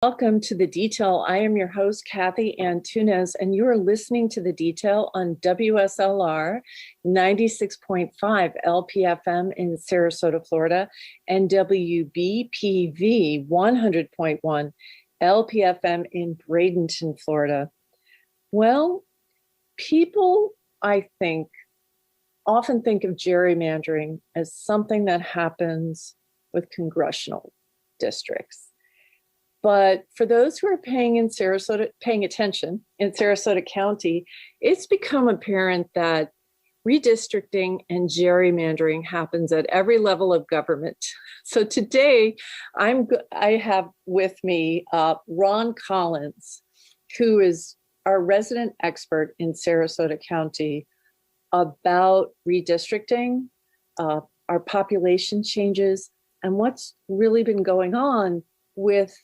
Welcome to The Detail. I am your host, Cathy Antunes, and you are listening to The Detail on WSLR 96.5 LPFM in Sarasota, Florida, and WBPV 100.1 LPFM in Bradenton, Florida. Well, people, I think, often think of gerrymandering as something that happens with congressional districts. But for those who are paying attention in Sarasota County, it's become apparent that redistricting and gerrymandering happens at every level of government. So today, I have with me Ron Collins, who is our resident expert in Sarasota County about redistricting, our population changes, and what's really been going on with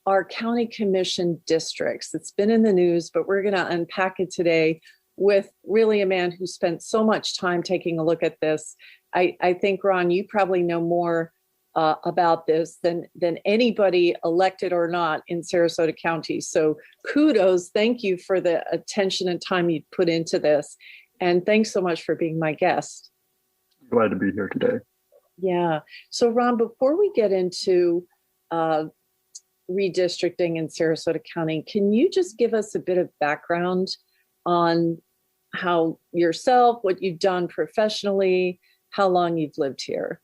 our county commission districts. It's been in the news, but we're going to unpack it today with really a man who spent so much time taking a look at this. I think, Ron, you probably know more about this than anybody, elected or not, in Sarasota County. So kudos. Thank you for the attention and time you put into this. And thanks so much for being my guest. Glad to be here today. Yeah. So, Ron, before we get into redistricting in Sarasota County, can you just give us a bit of background on how yourself, what you've done professionally, how long you've lived here?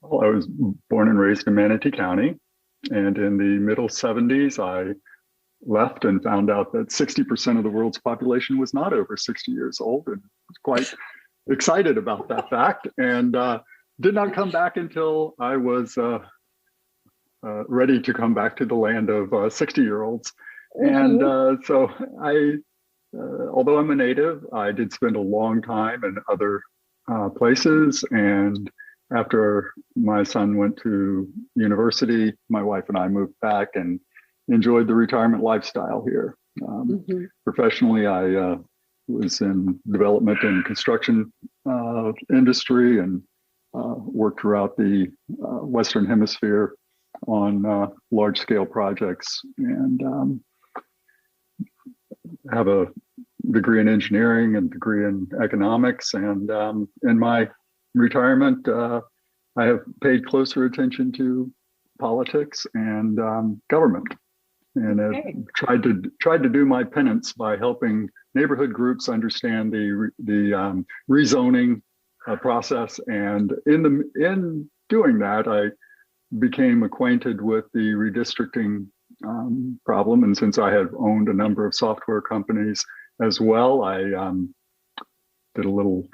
Well, I was born and raised in Manatee County, and in the middle 70s, I left and found out that 60% of the world's population was not over 60 years old, and was quite excited about that fact, and did not come back until I was ready to come back to the land of 60-year-olds. Mm-hmm. And so I, although I'm a native, I did spend a long time in other places. And after my son went to university, my wife and I moved back and enjoyed the retirement lifestyle here. Mm-hmm. Professionally, I was in development and construction industry and worked throughout the Western Hemisphere on large-scale projects, and have a degree in engineering and degree in economics. And in my retirement, I have paid closer attention to politics and government, and have tried to do my penance by helping neighborhood groups understand the rezoning process. And in doing that, I became acquainted with the redistricting problem. And since I have owned a number of software companies as well, I did a little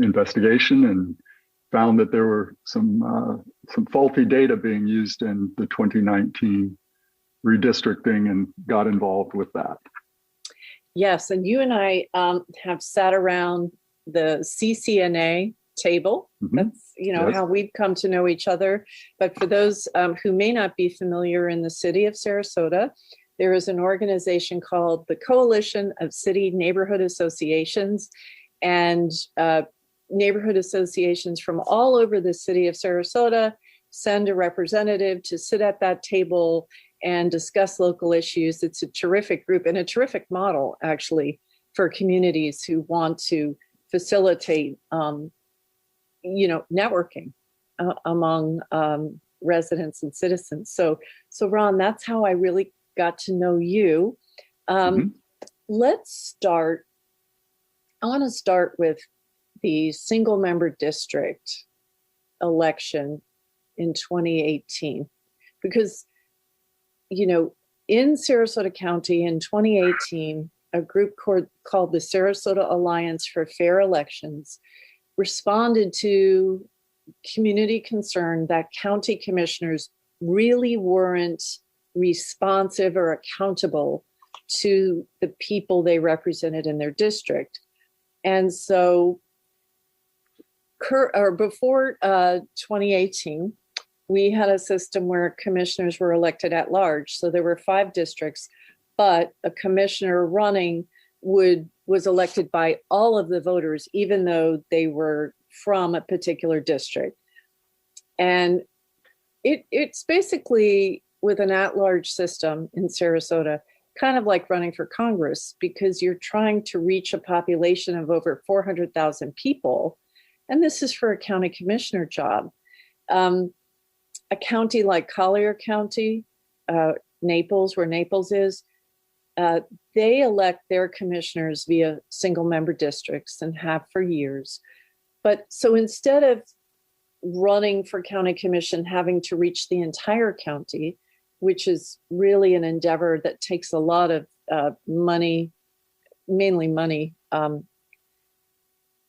investigation and found that there were some faulty data being used in the 2019 redistricting, and got involved with that. Yes, and you and I have sat around the CCNA table. Mm-hmm. That's yes. How we've come to know each other. But for those who may not be familiar, in the city of Sarasota, there is an organization called the Coalition of City Neighborhood Associations, and neighborhood associations from all over the city of Sarasota send a representative to sit at that table and discuss local issues. It's a terrific group and a terrific model, actually, for communities who want to facilitate networking among residents and citizens. So Ron, that's how I really got to know you. Mm-hmm. I want to start with the single member district election in 2018, because, in Sarasota County in 2018, a group called the Sarasota Alliance for Fair Elections responded to community concern that county commissioners really weren't responsive or accountable to the people they represented in their district. And so before 2018, we had a system where commissioners were elected at large. So there were 5 districts, but a commissioner running was elected by all of the voters, even though they were from a particular district. And it's basically with an at-large system in Sarasota, kind of like running for Congress, because you're trying to reach a population of over 400,000 people. And this is for a county commissioner job. A county like Collier County, Naples, where Naples is, they elect their commissioners via single member districts and have for years. But so instead of running for county commission, having to reach the entire county, which is really an endeavor that takes a lot of money, mainly money, and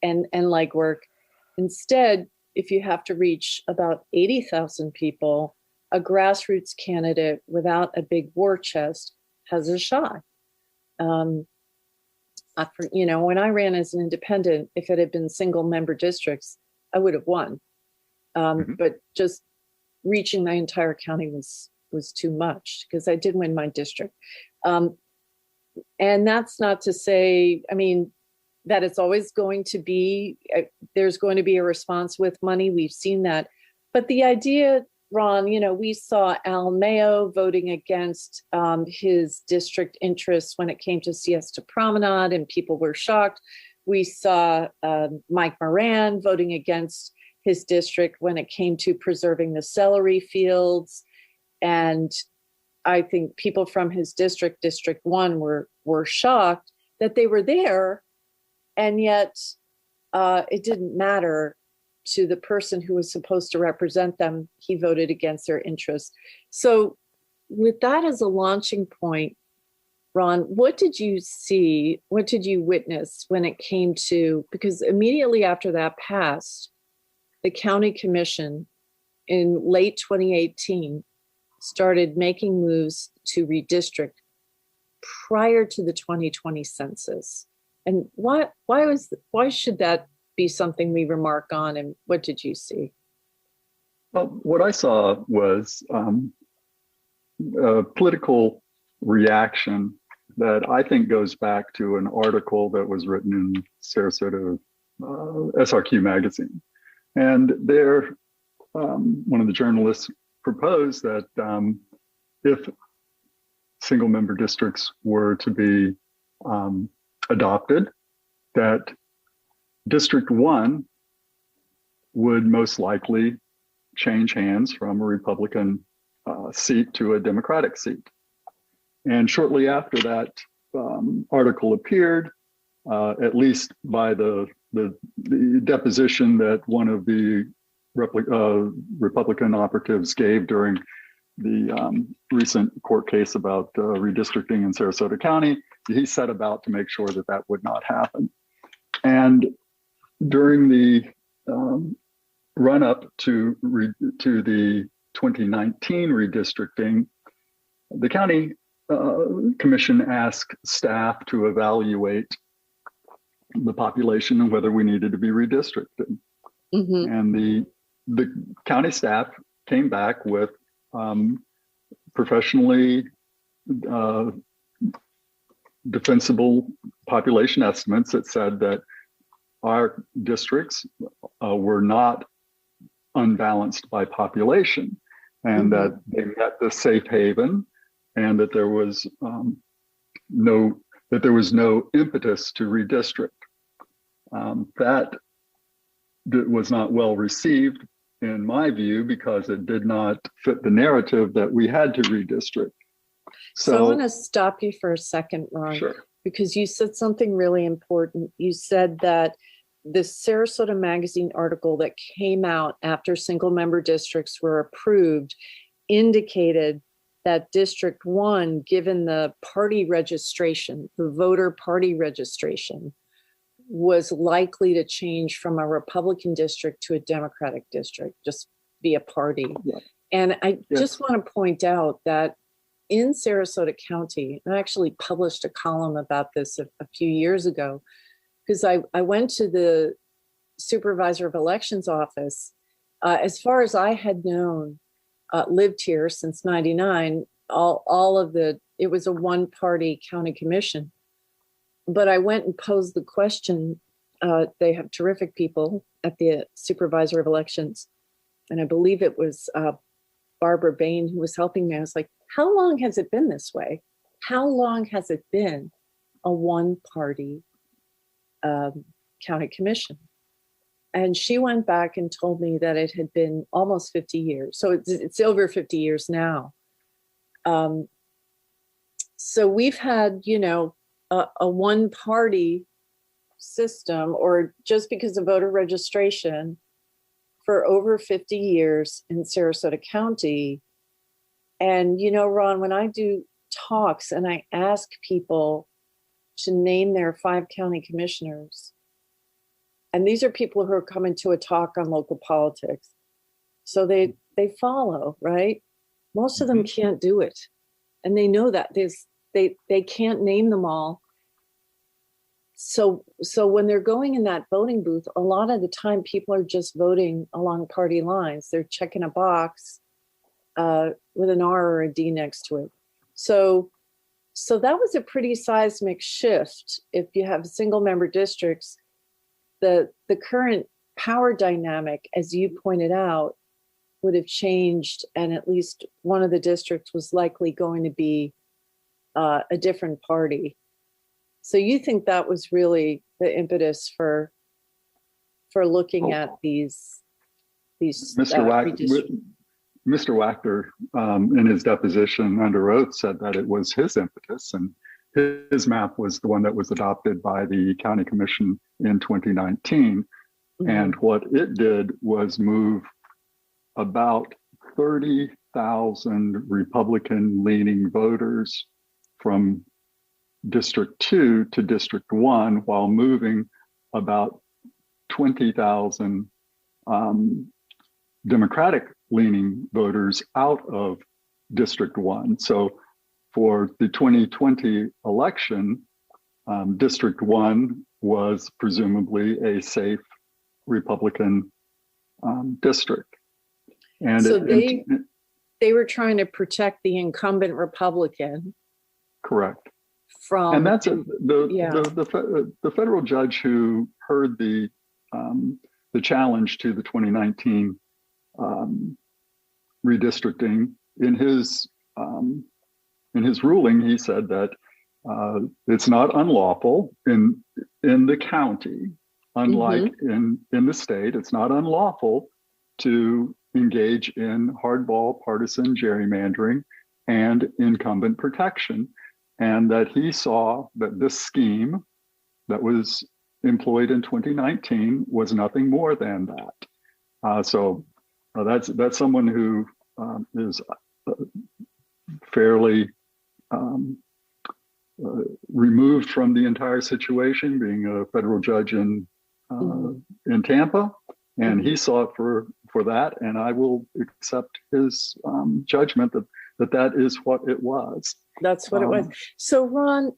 legwork. Instead, if you have to reach about 80,000 people, a grassroots candidate without a big war chest has a shot. When I ran as an independent, if it had been single member districts, I would have won. But just reaching the entire county was too much, because I did win my district. And that's not to say, that it's always going to be, there's going to be a response with money. We've seen that. But the idea, Ron, we saw Al Mayo voting against his district interests when it came to Siesta Promenade, and people were shocked. We saw Mike Moran voting against his district when it came to preserving the celery fields. And I think people from his district, District 1, were shocked that they were there. And yet it didn't matter to the person who was supposed to represent them. He voted against their interests. So with that as a launching point, Ron, what did you see? What did you witness when it came to, because immediately after that passed, the county commission in late 2018 started making moves to redistrict prior to the 2020 census. And why should that be something we remark on, and what did you see? Well, what I saw was a political reaction that I think goes back to an article that was written in Sarasota SRQ magazine. And there, one of the journalists proposed that if single member districts were to be adopted, that District 1 would most likely change hands from a Republican seat to a Democratic seat. And shortly after that article appeared, at least by the deposition that one of the Republican operatives gave during the recent court case about redistricting in Sarasota County, he set about to make sure that that would not happen. And during the run-up to the 2019 redistricting, the county commission asked staff to evaluate the population and whether we needed to be redistricted. Mm-hmm. And the county staff came back with professionally defensible population estimates that said that our districts were not unbalanced by population, and that they met the safe haven, and that there was no impetus to redistrict. That was not well received, in my view, because it did not fit the narrative that we had to redistrict. So I want to stop you for a second, Ron, sure, because you said something really important. You said that the Sarasota Magazine article that came out after single member districts were approved indicated that District 1, given the party registration, the voter party registration, was likely to change from a Republican district to a Democratic district, just via party. Yeah. And I just want to point out that in Sarasota County, I actually published a column about this a few years ago, because I went to the supervisor of elections office. As far as I had known, lived here since 99, it was a one-party county commission. But I went and posed the question. They have terrific people at the supervisor of elections. And I believe it was Barbara Bain, who was helping me. I was like, how long has it been this way? How long has it been a one-party county commission? And she went back and told me that it had been almost 50 years. So it's over 50 years now. So we've had, a one-party system, or just because of voter registration, for over 50 years in Sarasota County. And, Ron, when I do talks and I ask people to name their 5 county commissioners, and these are people who are coming to a talk on local politics, so they follow, right? Most of them can't do it, and they know that they can't name them all. So when they're going in that voting booth, a lot of the time people are just voting along party lines. They're checking a box with an R or a D next to it. So that was a pretty seismic shift. If you have single member districts, the current power dynamic, as you pointed out, would have changed, and at least one of the districts was likely going to be a different party. So you think that was really the impetus for looking at these Mr. Wachter, in his deposition under oath, said that it was his impetus, and his map was the one that was adopted by the county commission in 2019. Mm-hmm. And what it did was move about 30,000 Republican-leaning voters from District 2 to District 1, while moving about 20,000 Democratic-leaning voters out of District 1. So for the 2020 election, District 1 was presumably a safe Republican district. And so they were trying to protect the incumbent Republican. Correct. And that's the federal judge who heard the challenge to the 2019 redistricting. In his ruling, he said that it's not unlawful in the county, unlike in the state. It's not unlawful to engage in hardball partisan gerrymandering and incumbent protection. And that he saw that this scheme that was employed in 2019 was nothing more than that. So that's someone who is fairly removed from the entire situation, being a federal judge in Tampa, and he saw it for that. And I will accept his judgment that is what it was. That's what it was. So Ron,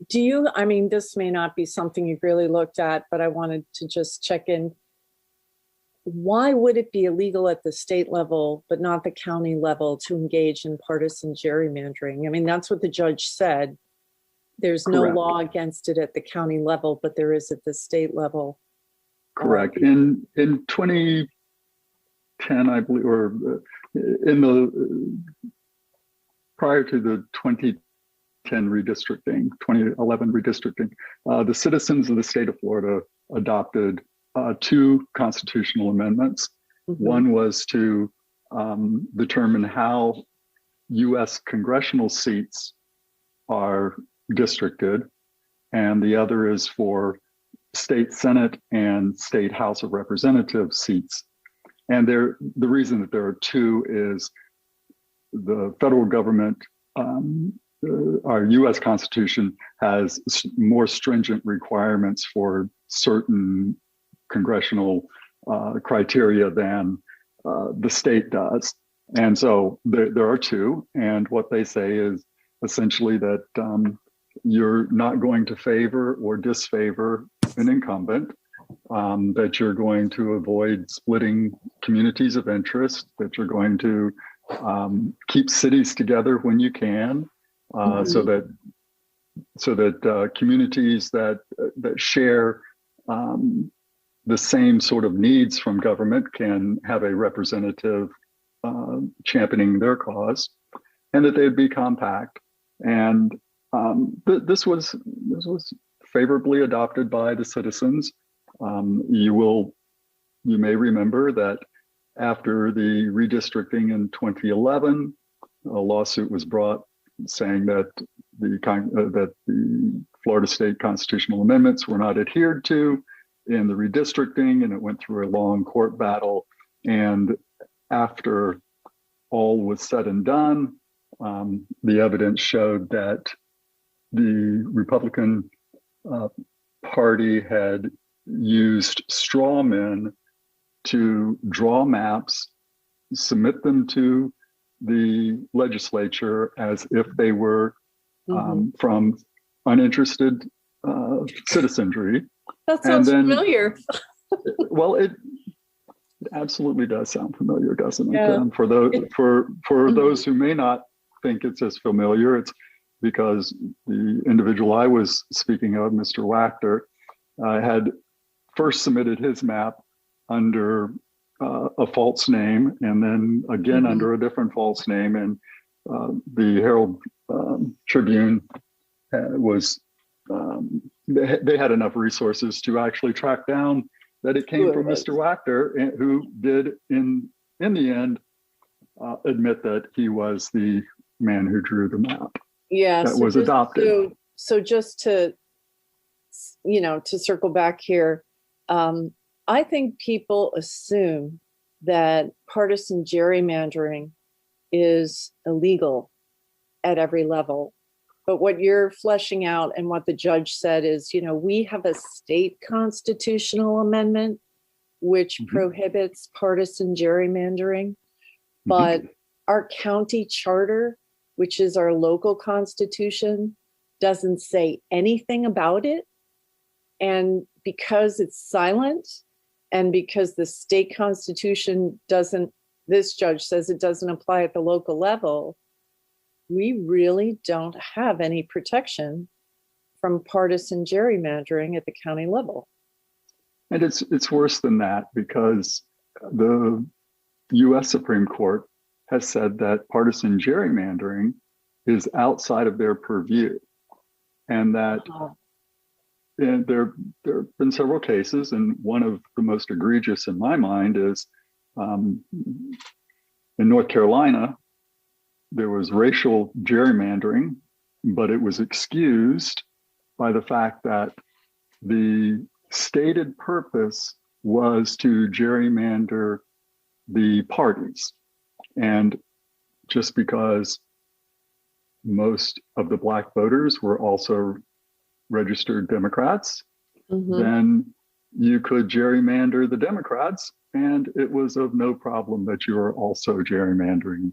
this may not be something you've really looked at, but I wanted to just check in. Why would it be illegal at the state level, but not the county level, to engage in partisan gerrymandering? I mean, that's what the judge said. There's no law against it at the county level, but there is at the state level. Correct. In 2010, I believe, or in the prior to the 2010 redistricting, 2011 redistricting, the citizens of the state of Florida adopted 2 constitutional amendments. One was to determine how U.S. congressional seats are districted, and the other is for state Senate and state House of Representatives seats. And the reason that there are 2 is the federal government, our U.S. Constitution has more stringent requirements for certain congressional criteria than the state does. And so there are 2. And what they say is essentially that you're not going to favor or disfavor an incumbent, that you're going to avoid splitting communities of interest, that you're going to keep cities together when you can, so that communities that share the same sort of needs from government can have a representative championing their cause, and that they'd be compact. And this was favorably adopted by the citizens. You may remember that after the redistricting in 2011, a lawsuit was brought saying that the Florida state constitutional amendments were not adhered to in the redistricting, and it went through a long court battle. And after all was said and done, the evidence showed that the Republican Party had used straw men to draw maps, submit them to the legislature as if they were from uninterested citizenry. That sounds familiar. Well, it absolutely does sound familiar, doesn't it? Yeah. For those who may not think it's as familiar, it's because the individual I was speaking of, Mr. Wachter, had first submitted his map under a false name, and then again under a different false name. And the Herald Tribune they had enough resources to actually track down that it came from Mr. Wachter, who did in the end admit that he was the man who drew the map. Yeah, that was adopted. So just to circle back here, I think people assume that partisan gerrymandering is illegal at every level. But what you're fleshing out and what the judge said is, we have a state constitutional amendment which prohibits partisan gerrymandering, but our county charter, which is our local constitution, doesn't say anything about it. And because it's silent, and because the state constitution this judge says it doesn't apply at the local level, we really don't have any protection from partisan gerrymandering at the county level. And it's worse than that, because the U.S. Supreme Court has said that partisan gerrymandering is outside of their purview, and that and there have been several cases, and one of the most egregious in my mind is in North Carolina. There was racial gerrymandering, but it was excused by the fact that the stated purpose was to gerrymander the parties. And just because most of the Black voters were also registered Democrats, then you could gerrymander the Democrats, and it was of no problem that you were also gerrymandering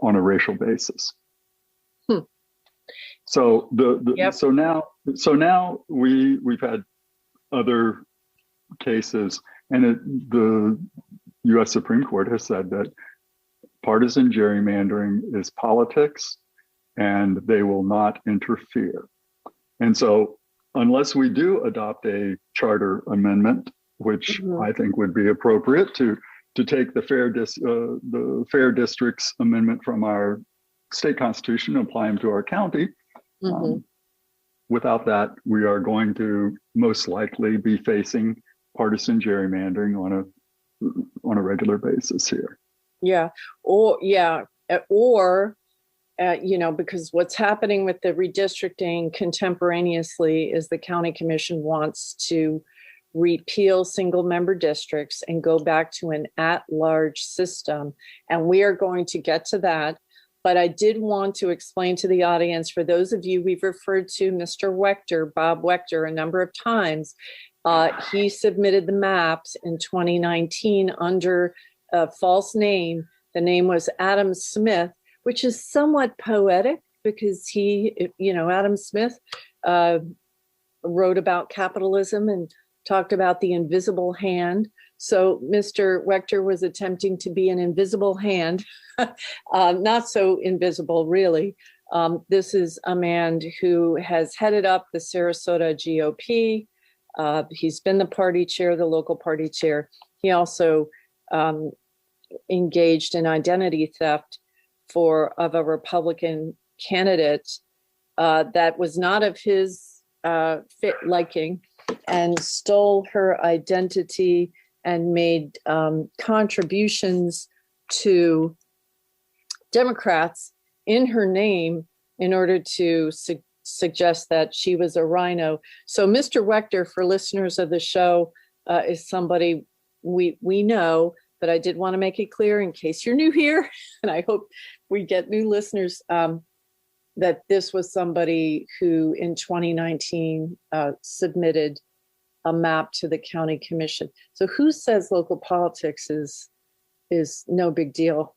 on a racial basis. So so now we've had other cases, and the U.S. Supreme Court has said that partisan gerrymandering is politics, and they will not interfere. And so, unless we do adopt a charter amendment, which I think would be appropriate to take the fair districts amendment from our state constitution and apply them to our county. Without that, we are going to most likely be facing partisan gerrymandering on a regular basis here. Because what's happening with the redistricting contemporaneously is the county commission wants to repeal single member districts and go back to an at-large system. And we are going to get to that. But I did want to explain to the audience, for those of you, we've referred to Mr. Wachter, Bob Wachter, a number of times. He submitted the maps in 2019 under a false name. The name was Adam Smith, which is somewhat poetic because Adam Smith wrote about capitalism and talked about the invisible hand. So Mr. Wachter was attempting to be an invisible hand, not so invisible, really. This is a man who has headed up the Sarasota GOP. He's been the party chair, the local party chair. He also engaged in identity theft of a Republican candidate that was not of his liking, and stole her identity and made contributions to Democrats in her name in order to suggest that she was a rhino. So Mr. Wechter, for listeners of the show, is somebody we know, but I did want to make it clear in case you're new here, and I hope we get new listeners, that this was somebody who in 2019 submitted a map to the county commission. So who says local politics is no big deal,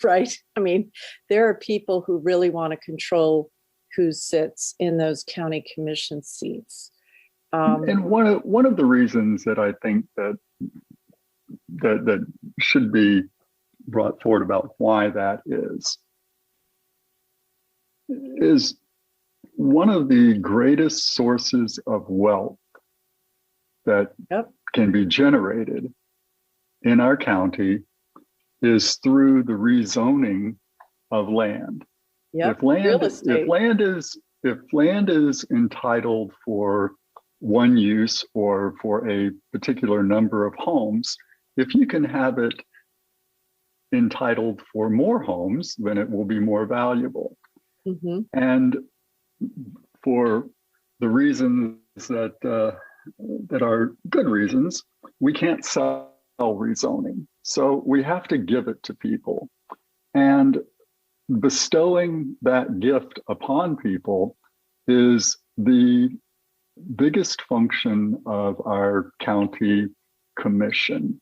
right? I mean, there are people who really want to control who sits in those county commission seats. And one of the reasons that I think that should be brought forward about why that is one of the greatest sources of wealth that can be generated in our county is through the rezoning of land. Yep. If land is entitled for one use or for a particular number of homes, if you can have it entitled for more homes, then it will be more valuable. Mm-hmm. And for the reasons that are good reasons, we can't sell rezoning. So we have to give it to people. And bestowing that gift upon people is the biggest function of our county commission,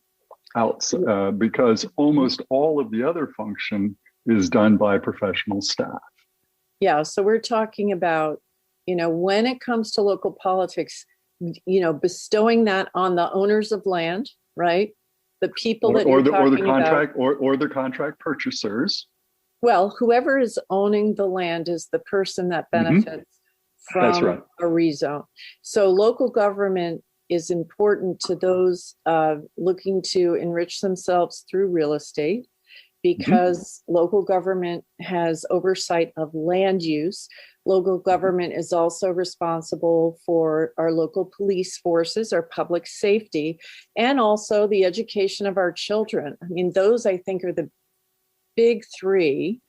because almost all of the other function is done by professional staff. Yeah, so we're talking about, when it comes to local politics, bestowing that on the owners of land, right? The people or the contract purchasers. Well, whoever is owning the land is the person that benefits from a rezone. So local government is important to those looking to enrich themselves through real estate, because local government has oversight of land use. Local government is also responsible for our local police forces, our public safety, and also the education of our children. I mean, those, I think, are the big three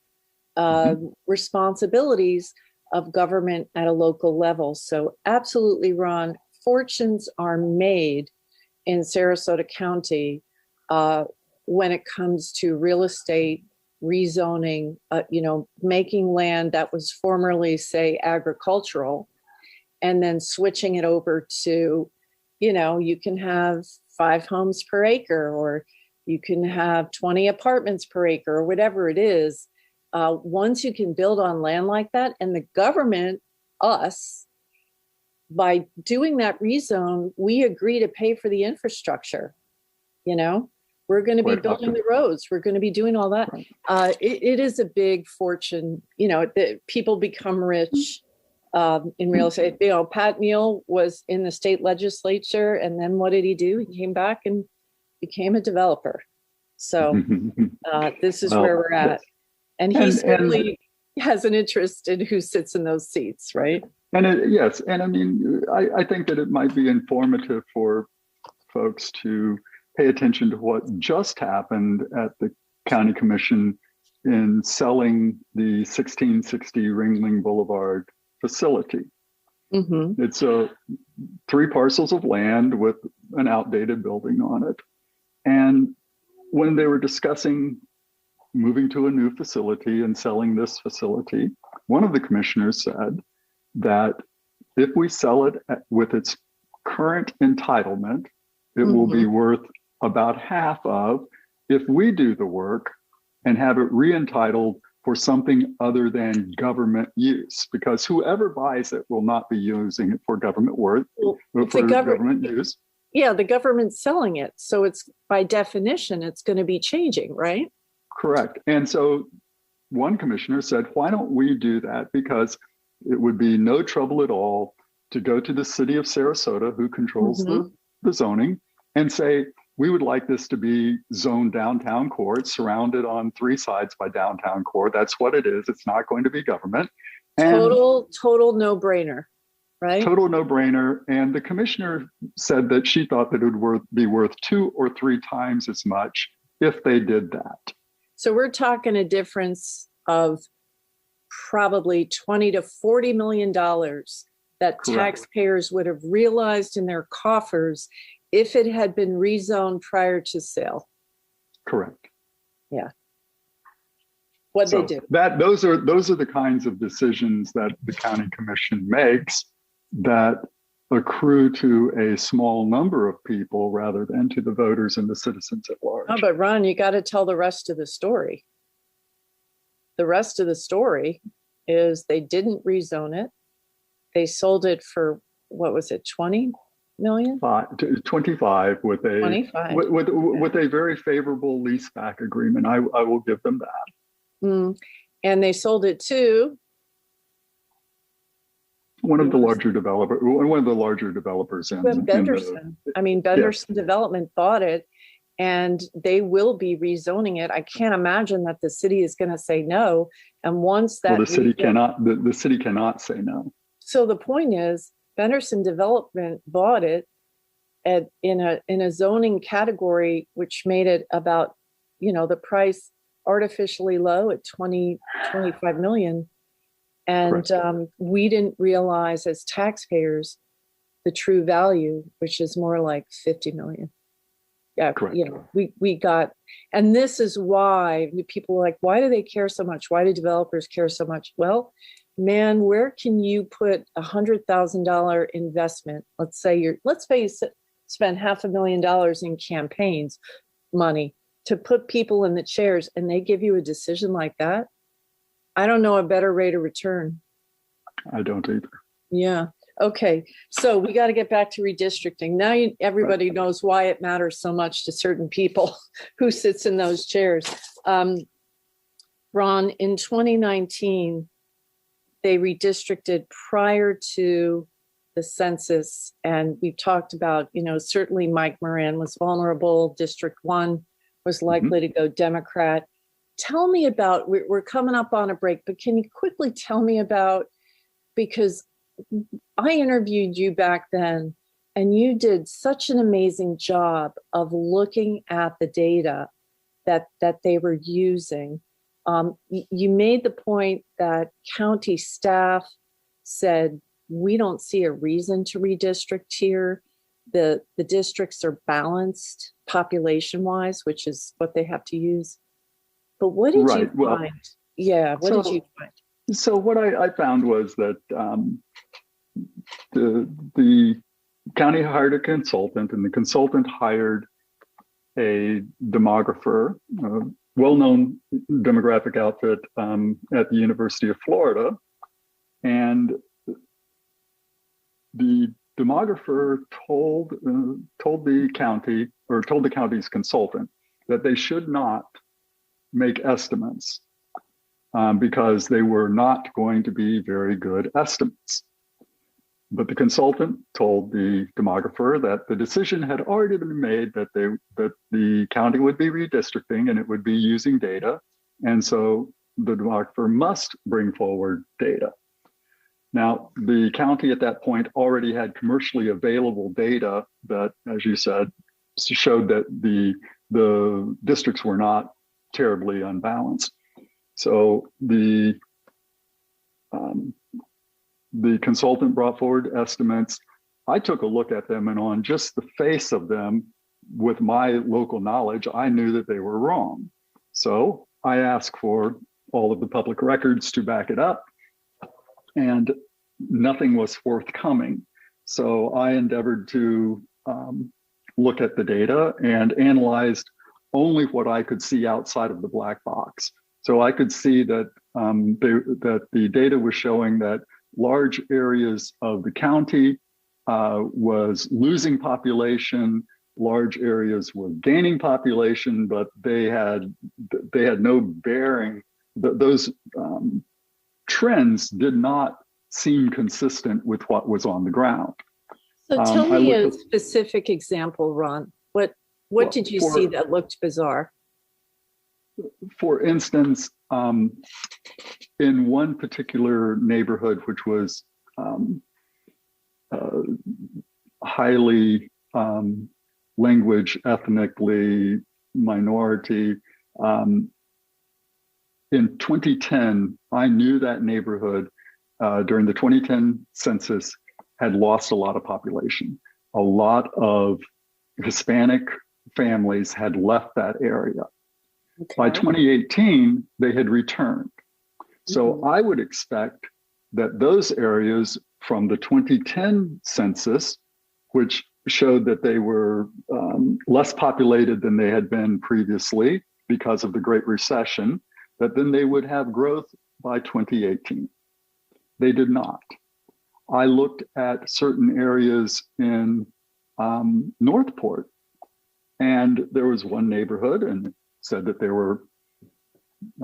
responsibilities of government at a local level. So absolutely, Ron, fortunes are made in Sarasota County when it comes to real estate, rezoning, making land that was formerly, say, agricultural, and then switching it over to, you can have 5 homes per acre, or you can have 20 apartments per acre, or whatever it is. Once you can build on land like that, and the government, us, by doing that rezone, we agree to pay for the infrastructure. We're going to be building the roads. We're going to be doing all that. It is a big fortune. People become rich in real estate. Pat Neal was in the state legislature, and then what did he do? He came back and became a developer. So this is where we're at. And he certainly has an interest in who sits in those seats, right? And I mean, I think that it might be informative for folks to pay attention to what just happened at the county commission in selling the 1660 Ringling Boulevard facility. It's 3 parcels of land with an outdated building on it. And when they were discussing moving to a new facility and selling this facility, one of the commissioners said that if we sell it with its current entitlement, it will be worth about half of if we do the work and have it re-entitled for something other than government use, because whoever buys it will not be using it for government government use. Yeah, the government's selling it. So it's, by definition, it's going to be changing, right? Correct. And so one commissioner said, why don't we do that? Because it would be no trouble at all to go to the city of Sarasota, who controls the zoning, and say, we would like this to be zoned downtown core. It's surrounded on three sides by downtown core. That's what it is. It's not going to be government. And total no-brainer, right? Total no-brainer. And the commissioner said that she thought that it would be worth 2 or 3 times as much if they did that. So we're talking a difference of probably $20 to $40 million that Correct. Taxpayers would have realized in their coffers if it had been rezoned prior to sale. Correct. Yeah. What they do. Those are the kinds of decisions that the county commission makes that accrue to a small number of people rather than to the voters and the citizens at large. Oh, but Ron, you got to tell the rest of the story. The rest of the story is they didn't rezone it. They sold it for, what was it, 20 million? 25 with a 25. with a very favorable leaseback agreement. I will give them that. And they sold it to one of the larger developers in Benderson. Benderson Development bought it, and they will be rezoning it. I can't imagine that the city is going to say no. And once that the city cannot say no. So the point is, Benderson Development bought it in a zoning category, which made it about, the price artificially low at 25 million. And we didn't realize as taxpayers the true value, which is more like 50 million. Yeah, correct. We got, and this is why people are like, why do they care so much? Why do developers care so much? Well, man, where can you put $100,000 investment? Let's say you spend $500,000 in campaigns money to put people in the chairs, and they give you a decision like that. I don't know a better rate of return. I don't either. Yeah. Okay. So we got to get back to redistricting. Now everybody knows why it matters so much to certain people who sits in those chairs. Ron, in 2019, they redistricted prior to the census. And we've talked about, certainly Mike Moran was vulnerable. District 1 was likely to go Democrat. Tell me about, we're coming up on a break, but can you quickly tell me about, because I interviewed you back then and you did such an amazing job of looking at the data that they were using. You made the point that county staff said, we don't see a reason to redistrict here. The districts are balanced population-wise, which is what they have to use. But what did you find? What did you find? So what I found was that the county hired a consultant, and the consultant hired a demographer, a well-known demographic outfit at the University of Florida. And the demographer told the county's consultant that they should not make estimates because they were not going to be very good estimates. But the consultant told the demographer that the decision had already been made that the county would be redistricting and it would be using data. And so the demographer must bring forward data. Now, the county at that point already had commercially available data that, as you said, showed that the districts were not terribly unbalanced. So the consultant brought forward estimates. I took a look at them, and on just the face of them, with my local knowledge, I knew that they were wrong. So I asked for all of the public records to back it up, and nothing was forthcoming. So I endeavored to look at the data and analyzed only what I could see outside of the black box. So I could see that that the data was showing that large areas of the county was losing population, large areas were gaining population, but they had no bearing. Those trends did not seem consistent with what was on the ground. So tell me a specific example, Ron. What did you see that looked bizarre? For instance, in one particular neighborhood, which was highly language ethnically minority, in 2010, I knew that neighborhood during the 2010 census had lost a lot of population. A lot of Hispanic families had left that area. Okay. By 2018, they had returned. So I would expect that those areas from the 2010 census, which showed that they were less populated than they had been previously because of the Great Recession, that then they would have growth by 2018. They did not. I looked at certain areas in Northport, and there was one neighborhood, and it said that there were,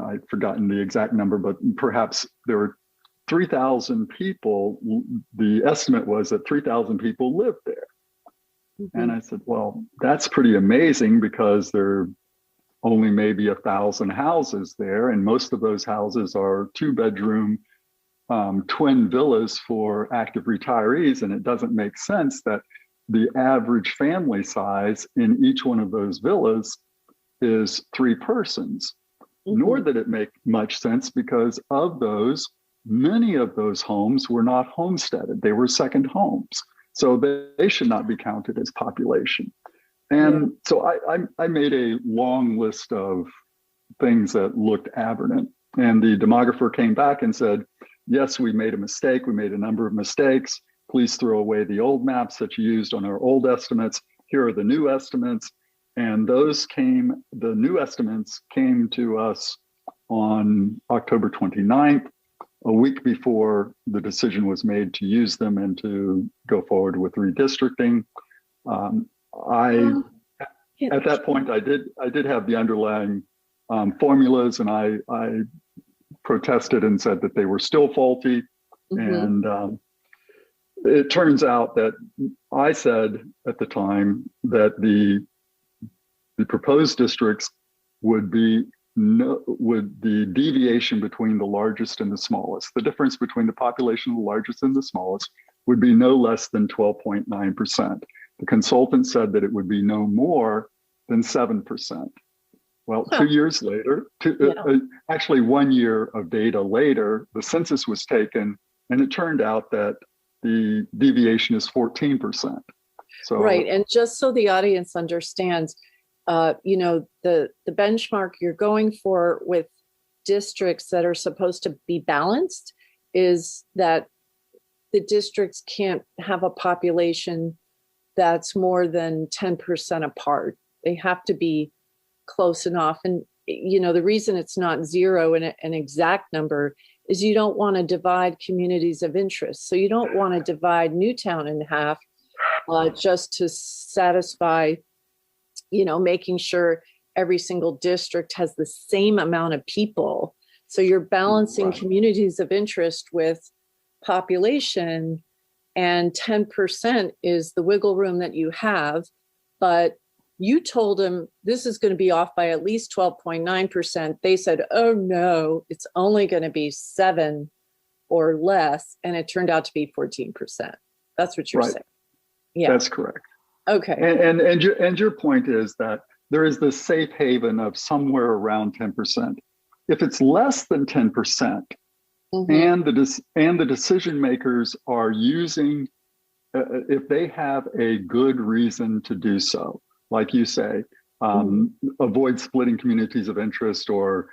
I'd forgotten the exact number, but perhaps there were 3,000 people. The estimate was that 3,000 people lived there. And I said, well, that's pretty amazing because there are only maybe 1,000 houses there. And most of those houses are 2-bedroom twin villas for active retirees. And it doesn't make sense that the average family size in each one of those villas is 3 persons, nor did it make much sense because of those, many of those homes were not homesteaded. They were second homes. So they should not be counted as population. And so I made a long list of things that looked aberrant. And the demographer came back and said, yes, we made a mistake. We made a number of mistakes. Please throw away the old maps that you used on our old estimates. Here are the new estimates. And those came, the new estimates came to us on October 29th. A week before the decision was made to use them and to go forward with redistricting. At that point, I did have the underlying formulas, and I protested and said that they were still faulty. And it turns out that I said at the time that the proposed districts would be the deviation between the largest and the smallest, the difference between the population of the largest and the smallest would be no less than 12.9%. The consultant said that it would be no more than 7%. Well, 2 years later, actually 1 year of data later, the census was taken, and it turned out that the deviation is 14%. So, right, and just so the audience understands, the benchmark you're going for with districts that are supposed to be balanced is that the districts can't have a population that's more than 10% apart. They have to be close enough. And, the reason it's not zero and an exact number is you don't want to divide communities of interest. So you don't want to divide Newtown in half just to satisfy making sure every single district has the same amount of people. So you're balancing communities of interest with population, and 10% is the wiggle room that you have. But you told them this is going to be off by at least 12.9%. They said, oh no, it's only going to be 7 or less. And it turned out to be 14%. That's what you're saying. Yeah, that's correct. Okay. And your point is that there is this safe haven of somewhere around 10%. If it's less than 10%, and the decision makers are using, if they have a good reason to do so, like you say, avoid splitting communities of interest or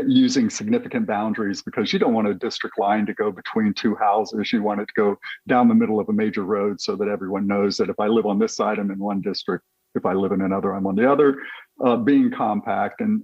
using significant boundaries, because you don't want a district line to go between 2 houses. You want it to go down the middle of a major road so that everyone knows that if I live on this side, I'm in one district. If I live in another, I'm on the other. Being compact and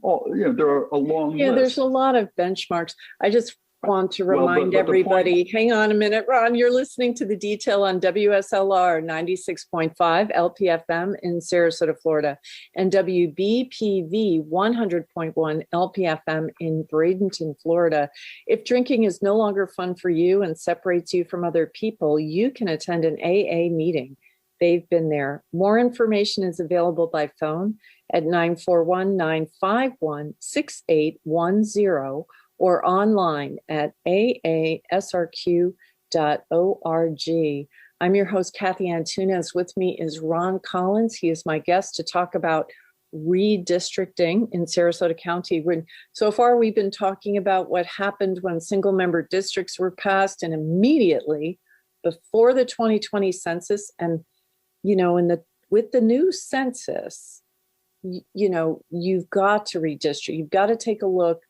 there are a long list. There's a lot of benchmarks. I just want to remind everybody, hang on a minute, Ron, you're listening to The Detail on WSLR 96.5 LPFM in Sarasota, Florida, and WBPV 100.1 LPFM in Bradenton, Florida. If drinking is no longer fun for you and separates you from other people, you can attend an AA meeting. They've been there. More information is available by phone at 941-951-6810 or online at aasrq.org. I'm your host, Cathy Antunes. With me is Ron Collins. He is my guest to talk about redistricting in Sarasota County. So far, we've been talking about what happened when single-member districts were passed, and immediately before the 2020 census. And with the new census, you've got to redistrict. You've got to take a look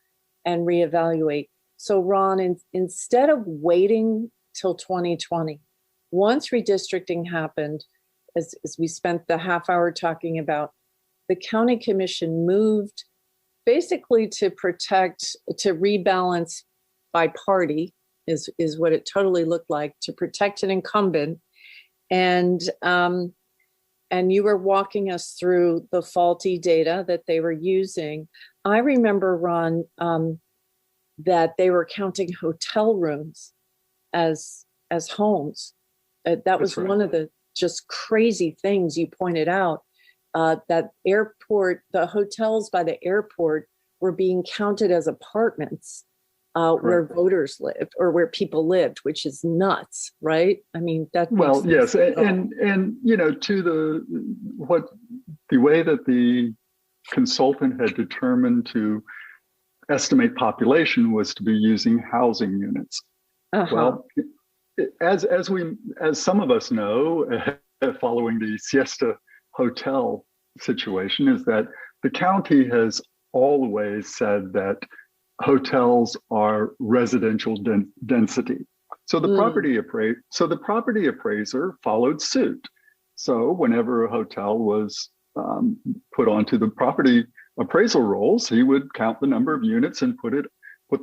and reevaluate. So, Ron, instead of waiting till 2020, once redistricting happened, as we spent the half hour talking about, the county commission moved basically to rebalance by party is what it totally looked like, to protect an incumbent. And you were walking us through the faulty data that they were using. I remember, Ron, that they were counting hotel rooms as homes. That was right. One of the just crazy things you pointed out, that the hotels by the airport were being counted as apartments where voters lived or where people lived, which is nuts, right? I mean, that. Well, yes, and to the way that the consultant had determined to estimate population was to be using housing units. Uh-huh. Well, as some of us know, following the Siesta Hotel situation, is that the county has always said that hotels are residential density. So the property appraiser followed suit. So whenever a hotel was put onto the property appraisal rolls, he would count the number of units and put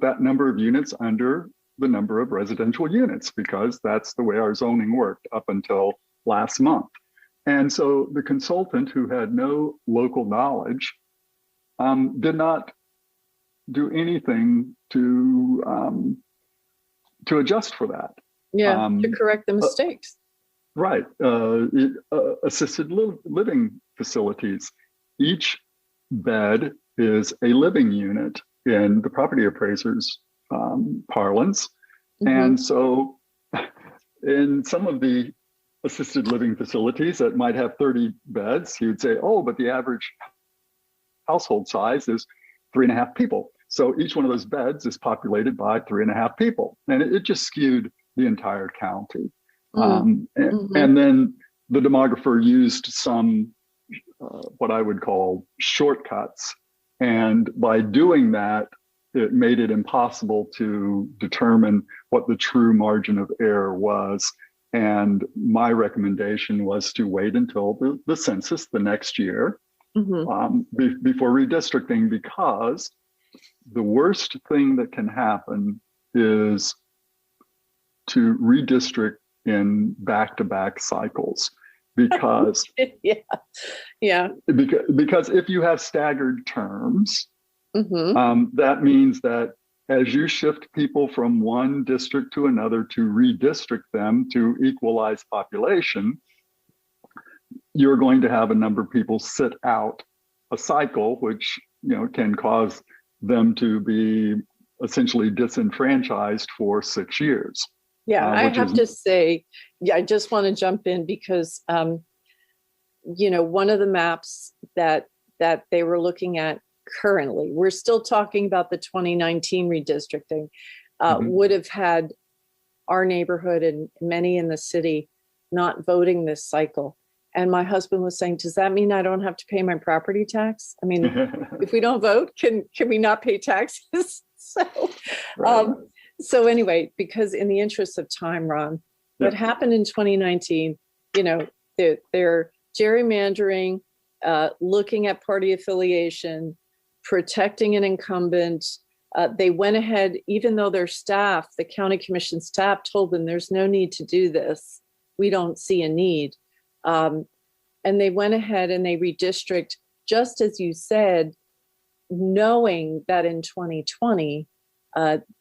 that number of units under the number of residential units, because that's the way our zoning worked up until last month. And so the consultant, who had no local knowledge, did not do anything to adjust for that. Yeah, to correct the mistakes. Right. Assisted living facilities. Each bed is a living unit in the property appraiser's parlance. Mm-hmm. And so in some of the assisted living facilities that might have 30 beds, he would say, oh, but the average household size is 3.5 people. So each one of those beds is populated by 3.5 people. And it just skewed the entire county. Mm-hmm. And then the demographer used some, what I would call shortcuts. And by doing that, it made it impossible to determine what the true margin of error was. And my recommendation was to wait until the census the next year, mm-hmm. Before redistricting, because the worst thing that can happen is to redistrict in back-to-back cycles, because because if you have staggered terms, mm-hmm. That means that as you shift people from one district to another to redistrict them to equalize population, you're going to have a number of people sit out a cycle, which can cause them to be essentially disenfranchised for 6 years. Yeah, I have to say, I just want to jump in because, one of the maps that they were looking at currently, we're still talking about the 2019 redistricting, mm-hmm. would have had our neighborhood and many in the city not voting this cycle. And my husband was saying, does that mean I don't have to pay my property tax? I mean, if we don't vote, can we not pay taxes? So anyway, because in the interest of time, Ron, what happened in 2019, they're gerrymandering, looking at party affiliation, protecting an incumbent. They went ahead, even though their staff, the county commission staff, told them there's no need to do this. We don't see a need. And they went ahead and they redistrict, just as you said, knowing that in 2020,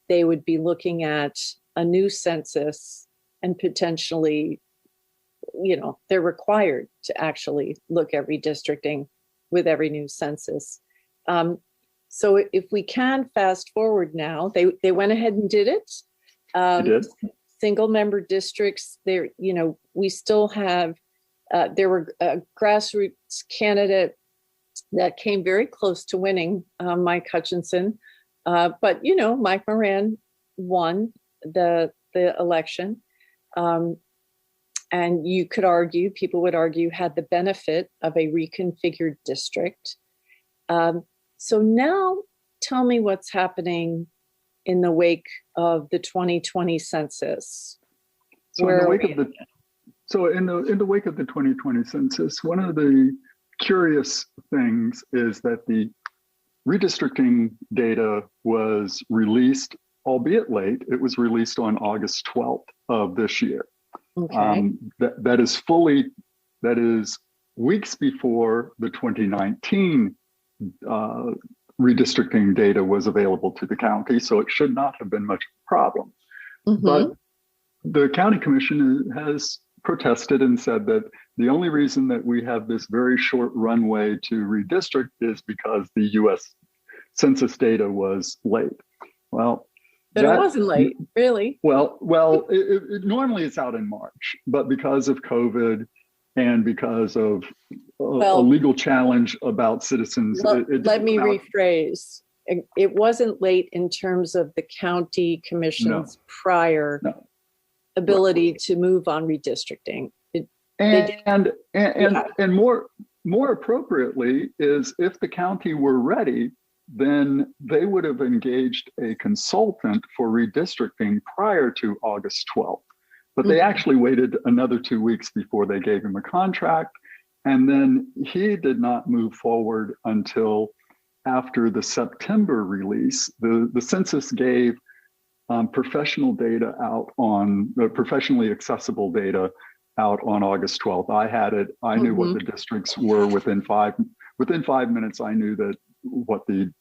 they would be looking at a new census and potentially they're required to actually look at redistricting with every new census. So if we can fast forward now, they went ahead and did it. They did. Single member districts, there, we still have, there were a grassroots candidate that came very close to winning, Mike Hutchinson. But, Mike Moran won the election. And you could argue, people would argue, had the benefit of a reconfigured district. So now tell me what's happening in the wake of the 2020 census. So in the wake of the 2020 census, one of the curious things is that the redistricting data was released, albeit late. It was released on August 12th of this year. Okay. That is weeks before the 2019 redistricting data was available to the county, so it should not have been much of a problem. Mm-hmm. But the county commission has protested and said that the only reason that we have this very short runway to redistrict is because the U.S. Census data was late. Well, but it wasn't late, really. Well, it normally it's out in March, but because of COVID and because of a legal challenge about citizens. Let me rephrase. It wasn't late in terms of the county commission's prior ability to move on redistricting. And more appropriately is if the county were ready, then they would have engaged a consultant for redistricting prior to August 12th. But they actually waited another 2 weeks before they gave him a contract. And then he did not move forward until after the September release. The census gave professional data out on professionally accessible data out on August 12th. I had it. I knew what the districts were within 5 minutes. I knew that what the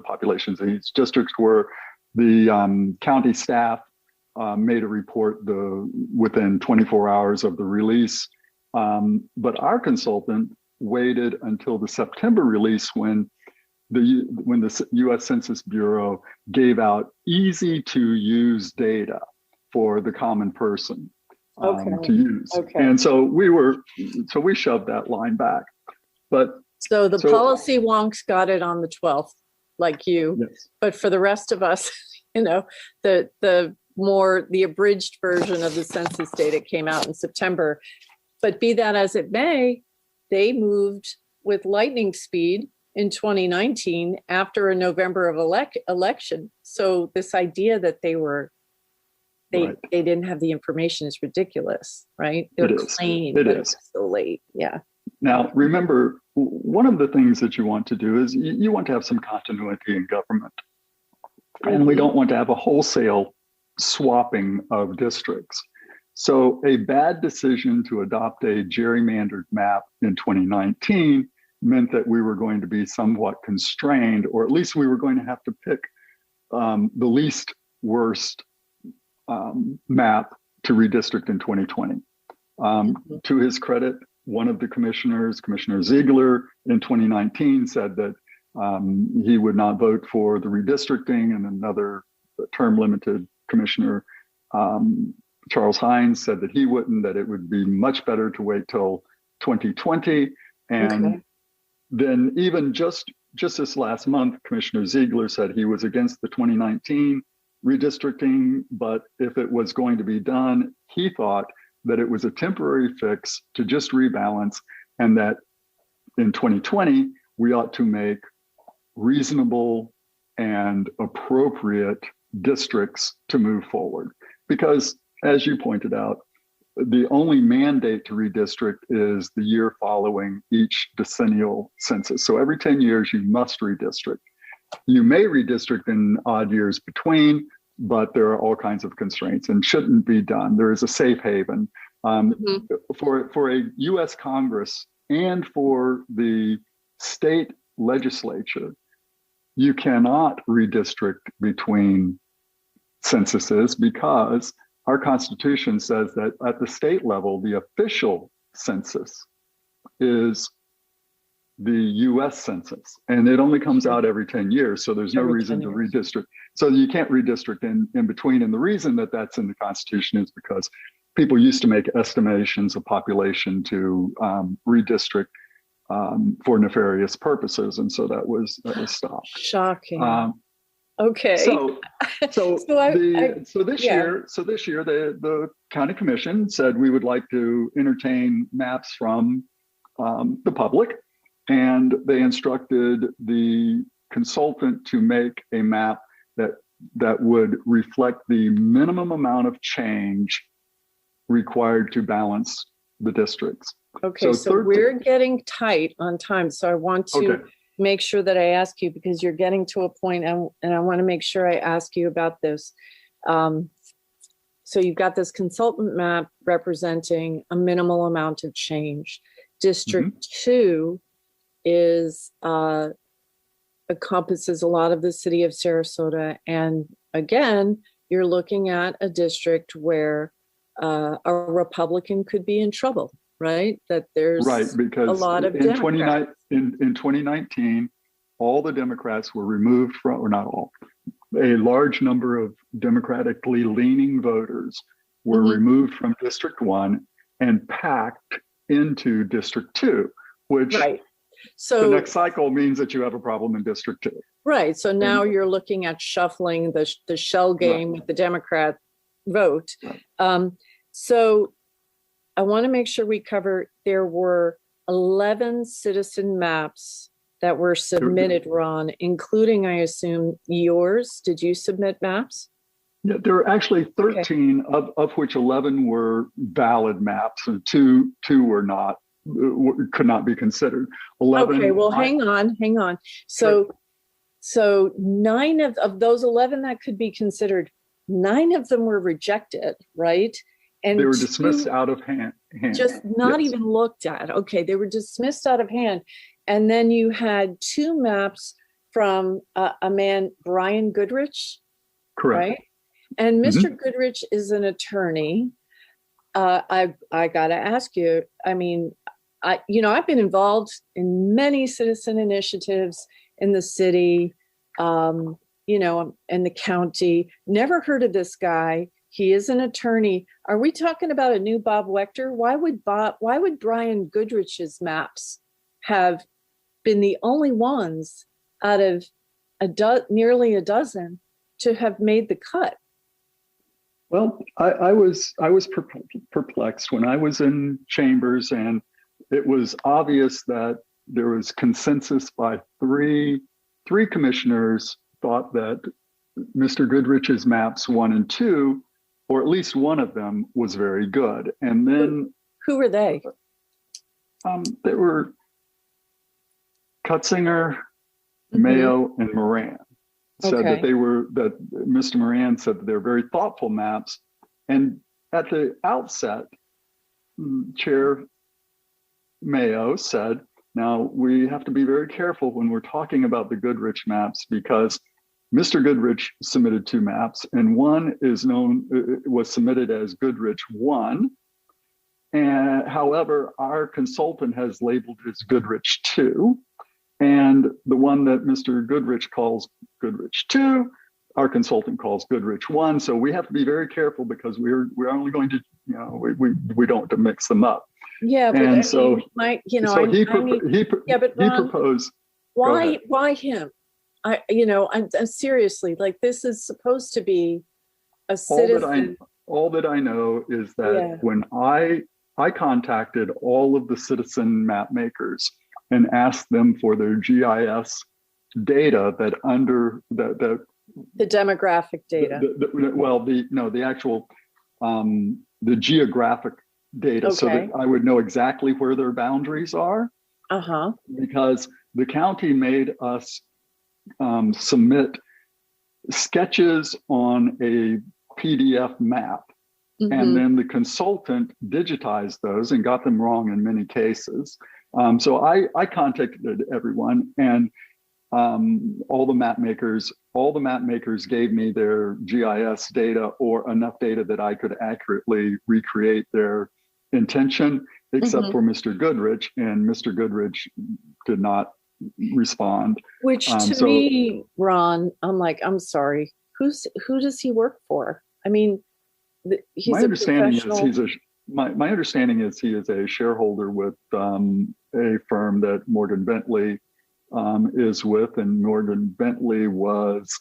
populations in each districts were. The county staff made a report within 24 hours of the release. But our consultant waited until the September release when the U.S. Census Bureau gave out easy to use data for the common person to use. Okay. And so we shoved that line back. So the policy wonks got it on the 12th, like you. Yes. But for the rest of us, the abridged version of the census data came out in September. But be that as it may, they moved with lightning speed in 2019 after a November of election. So this idea that they didn't have the information is ridiculous, right? They're claiming that it was so late. Yeah. Now, remember, one of the things that you want to do is you want to have some continuity in government. And we don't want to have a wholesale swapping of districts. So a bad decision to adopt a gerrymandered map in 2019 meant that we were going to be somewhat constrained, or at least we were going to have to pick the least worst map to redistrict in 2020. To his credit, one of the commissioners, Commissioner Ziegler, in 2019 said that he would not vote for the redistricting, and another term-limited commissioner, Charles Hines, said that he wouldn't, that it would be much better to wait till 2020. And then even just this last month, Commissioner Ziegler said he was against the 2019 redistricting, but if it was going to be done, he thought that it was a temporary fix to just rebalance, and that in 2020, we ought to make reasonable and appropriate districts to move forward. Because, as you pointed out, the only mandate to redistrict is the year following each decennial census. So every 10 years, you must redistrict. You may redistrict in odd years between, but there are all kinds of constraints and shouldn't be done. There is a safe haven. For a US Congress and for the state legislature, you cannot redistrict between censuses because our Constitution says that at the state level, the official census is the US Census, and it only comes out every 10 years. So there's no reason to redistrict. So you can't redistrict in between. And the reason that that's in the Constitution is because people used to make estimations of population to redistrict for nefarious purposes. And so that was stopped. Shocking. Okay. So this year, the county commission said we would like to entertain maps from the public, and they instructed the consultant to make a map that would reflect the minimum amount of change required to balance the districts. Okay, so we're getting tight on time. So I want to make sure that I ask you, because you're getting to a point, and I want to make sure I ask you about this. So you've got this consultant map representing a minimal amount of change. District 2 is encompasses a lot of the city of Sarasota. And again, you're looking at a district where a Republican could be in trouble, right? That there's because a lot of in 2019, all the Democrats were removed from, or not all, a large number of democratically leaning voters were removed from District 1 and packed into District 2, which so the next cycle means that you have a problem in District 2. Right. So now you're looking at shuffling the shell game with the Democrat vote. So I want to make sure we cover, there were 11 citizen maps that were submitted, Ron, including, I assume, yours. Did you submit maps? Yeah, there were actually 13, of which 11 were valid maps, and two were not, could not be considered. 11. Okay, well, hang on. So 9 of those 11 that could be considered, 9 of them were rejected, right? And they were dismissed out of hand. Just not even looked at. Okay, they were dismissed out of hand. And then you had 2 maps from a man, Brian Goodrich. Correct. Right? And Mr. Goodrich is an attorney. I got to ask you, I mean, I've been involved in many citizen initiatives in the city, in the county. Never heard of this guy. He is an attorney. Are we talking about a new Bob Wechter? Why would Brian Goodrich's maps have been the only ones out of nearly a dozen to have made the cut? Well, I was perplexed when I was in chambers, and it was obvious that there was consensus by three commissioners thought that Mr. Goodrich's maps 1 and 2, or at least one of them, was very good. And then who were they? They were Cutzinger, Mayo, and Moran. Said that Mr. Moran said that they're very thoughtful maps. And at the outset, Chair Mayo said, now we have to be very careful when we're talking about the Goodrich maps, because Mr. Goodrich submitted 2 maps, and one was submitted as Goodrich 1. And however, our consultant has labeled it as Goodrich 2. And the one that Mr. Goodrich calls Goodrich 2, our consultant calls Goodrich 1. So we have to be very careful, because we're only going to, we don't want to mix them up. Yeah, but and so he proposed. Why him? I'm seriously, like, this is supposed to be a citizen. All that I know is that when I contacted all of the citizen map makers and asked them for their GIS data the demographic data. The geographic data, so that I would know exactly where their boundaries are. Because the county made us submit sketches on a PDF map. And then the consultant digitized those and got them wrong in many cases. So I contacted everyone, and all the map makers all the map makers gave me their GIS data or enough data that I could accurately recreate their intention, except for Mr. Goodrich, and Mr. Goodrich did not respond. Which to me, Ron, I'm like, I'm sorry, who does he work for? I mean, he's my understanding professional. is my understanding is he is a shareholder with a firm that Morgan Bentley is with, and Morgan Bentley was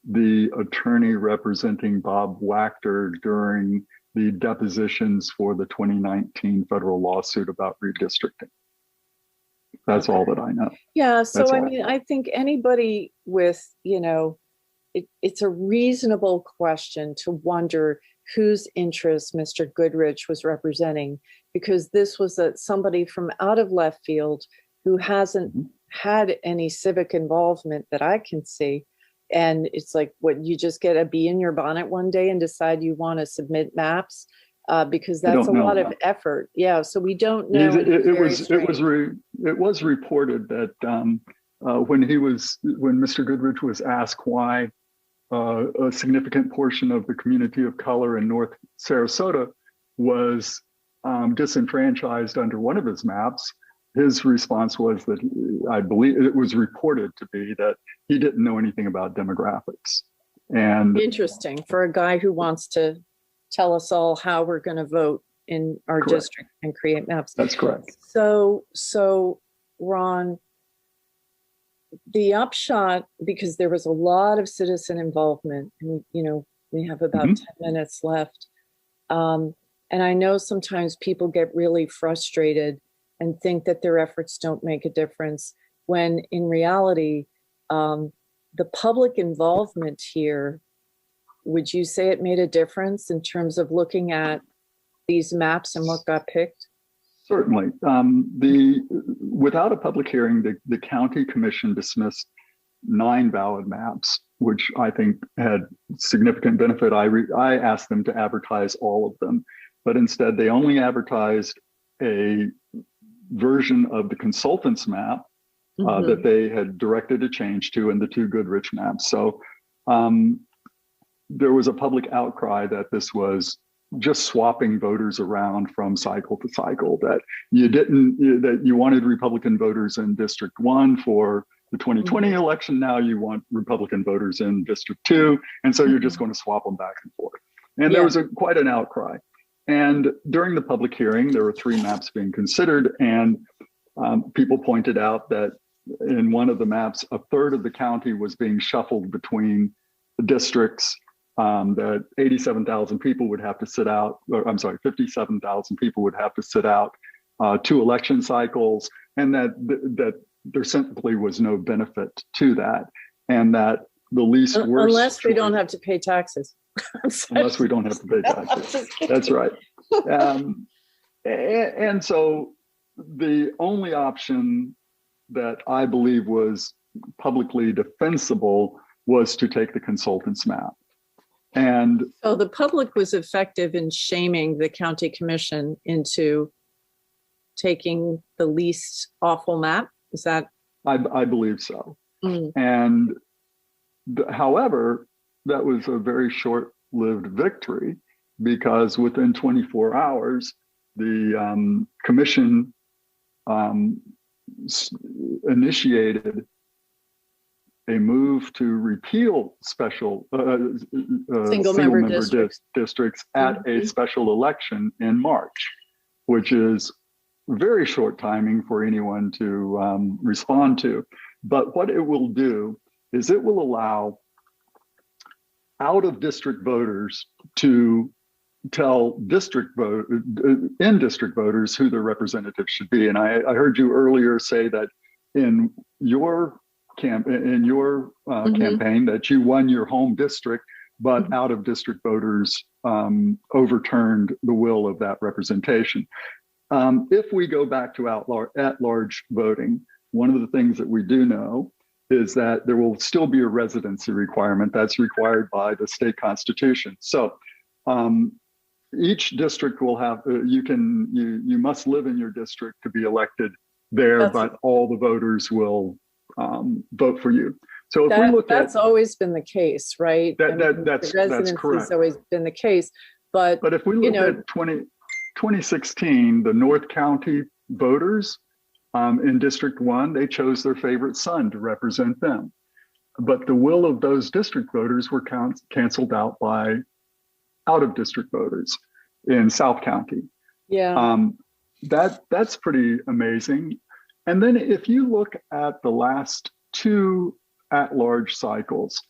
the attorney representing Bob Wachter during the depositions for the 2019 federal lawsuit about redistricting. That's all that I know. Yeah. So, I mean, I think anybody with, it's a reasonable question to wonder whose interest Mr. Goodrich was representing, because this was somebody from out of left field who hasn't had any civic involvement that I can see. And it's like, what, you just get a bee in your bonnet one day and decide you want to submit maps? Because that's a lot of effort. Yeah, so we don't know. It was reported that when Mr. Goodrich was asked why a significant portion of the community of color in North Sarasota was disenfranchised under one of his maps, his response was that, I believe it was reported to be, that he didn't know anything about demographics. And interesting for a guy who wants to tell us all how we're going to vote in our district and create maps. That's correct. So Ron, the upshot, because there was a lot of citizen involvement, and we have about 10 minutes left. And I know sometimes people get really frustrated and think that their efforts don't make a difference, when in reality, the public involvement here, would you say it made a difference in terms of looking at these maps and what got picked? Certainly. Without a public hearing, the county commission dismissed 9 valid maps, which I think had significant benefit. I asked them to advertise all of them, but instead they only advertised a version of the consultant's map that they had directed a change to, and the 2 Goodrich maps. So there was a public outcry that this was just swapping voters around from cycle to cycle, that you wanted Republican voters in District 1 for the 2020 election. Now you want Republican voters in District 2. And so you're just going to swap them back and forth. And there was quite an outcry. And during the public hearing, there were 3 maps being considered. And people pointed out that in one of the maps, a third of the county was being shuffled between the districts, that 87,000 people would have to sit out, or I'm sorry, 57,000 people would have to sit out 2 election cycles, and that there simply was no benefit to that, and that the least worst— Unless we don't have to pay taxes. Unless we don't have to pay taxes. That's right. And so the only option that I believe was publicly defensible was to take the consultant's map. And so the public was effective in shaming the county commission into taking the least awful map. Is that? I believe so. And however, that was a very short-lived victory, because within 24 hours, the commission initiated a move to repeal special single-member districts at a special election in March, which is very short timing for anyone to respond to. But what it will do is it will allow out-of-district voters to tell district voters who their representatives should be. And I heard you earlier say that in your campaign that you won your home district, but out-of-district voters overturned the will of that representation. If we go back to at-large voting, one of the things that we do know is that there will still be a residency requirement that's required by the state constitution. So each district will have, you must live in your district to be elected there, but all the voters will vote for you. So if we look that's always been the case, right? That's correct. Has always been the case. But if we look at 2016, the North County voters in District 1, they chose their favorite son to represent them. But the will of those district voters were canceled out by out-of-district voters in South County. Yeah. That's pretty amazing. And then if you look at the last 2 at-large cycles,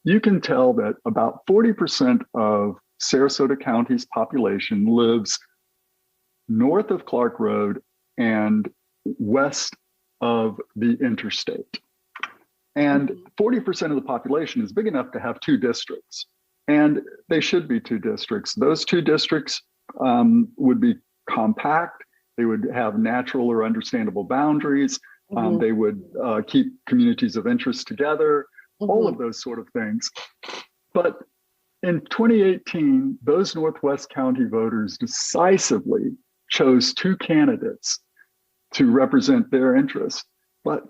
you can tell that about 40% of Sarasota County's population lives north of Clark Road and west of the interstate. And 40% of the population is big enough to have 2 districts. And they should be 2 districts. Those 2 districts would be compact. They would have natural or understandable boundaries. They would keep communities of interest together, all of those sort of things. But in 2018, those Northwest County voters decisively chose 2 candidates to represent their interests. But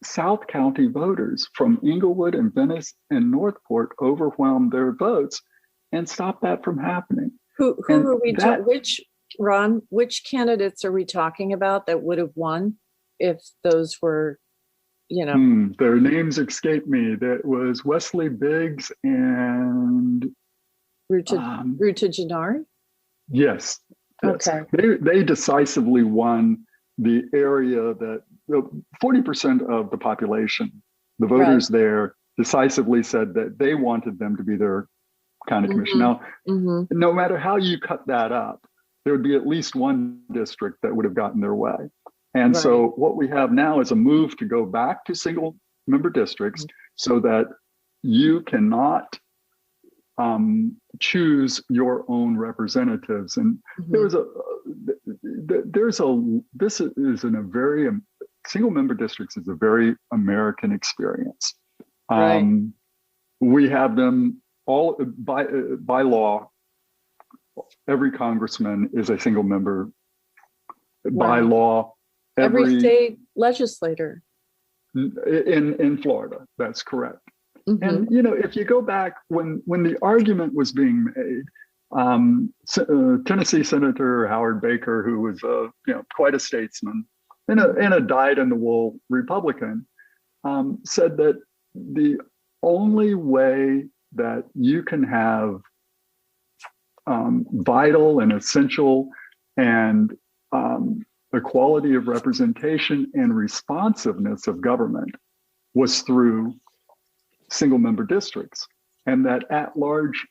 South County voters from Englewood and Venice and Northport overwhelmed their votes and stopped that from happening. Who are we? Which candidates are we talking about that would have won if those were, their names escape me. That was Wesley Biggs and Ruta Gennari? Yes. Okay. They decisively won the area that 40% of the population, the voters there, decisively said that they wanted them to be their county commission. Now, no matter how you cut that up, there would be at least 1 district that would have gotten their way. And so what we have now is a move to go back to single member districts so that you cannot choose your own representatives. And single member districts is a very American experience. We have them all by law. Every congressman is a single member by law. Every state legislator in Florida. That's correct. And if you go back when the argument was being made, Tennessee Senator Howard Baker, who was quite a statesman and a dyed-in-the-wool Republican, said that the only way that you can have vital and essential and equality of representation and responsiveness of government was through single member districts, and that at-large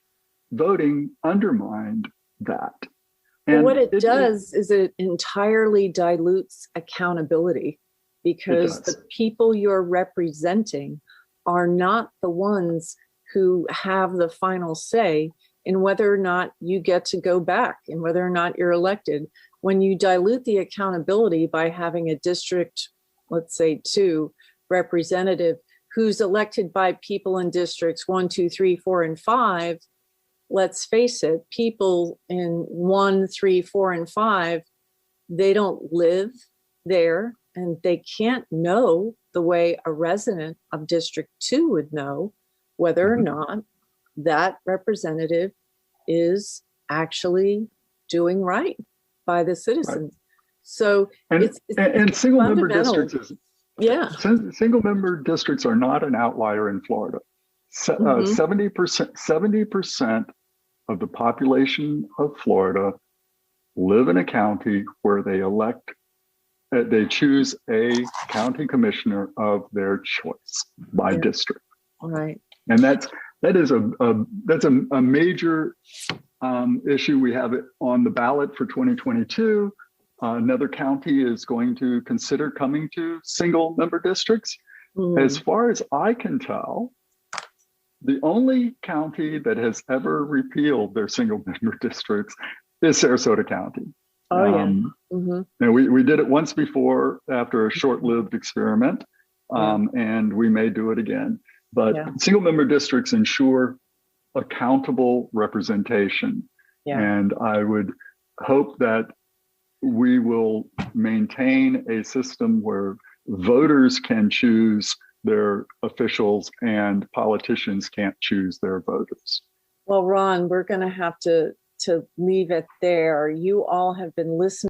voting undermined that. And what it does is it entirely dilutes accountability, because the people you're representing are not the ones who have the final say in whether or not you get to go back and whether or not you're elected. When you dilute the accountability by having a district, let's say 2 representative who's elected by people in districts 1, 2, 3, 4, and 5, let's face it, people in 1, 3, 4, and 5, they don't live there and they can't know the way a resident of District 2 would know whether or not that representative is actually doing right by the citizens. So it's single member districts single member districts are not an outlier in Florida. 70% of the population of Florida live in a county where they choose a county commissioner of their choice by district. Right. And that's a major issue. We have it on the ballot for 2022. Another county is going to consider coming to single member districts. As far as I can tell, the only county that has ever repealed their single member districts is Sarasota County. And we did it once before after a short-lived experiment, and we may do it again. But single member districts ensure accountable representation. And I would hope that we will maintain a system where voters can choose their officials, and politicians can't choose their voters. Well, Ron, we're going to have to leave it there. You all have been listening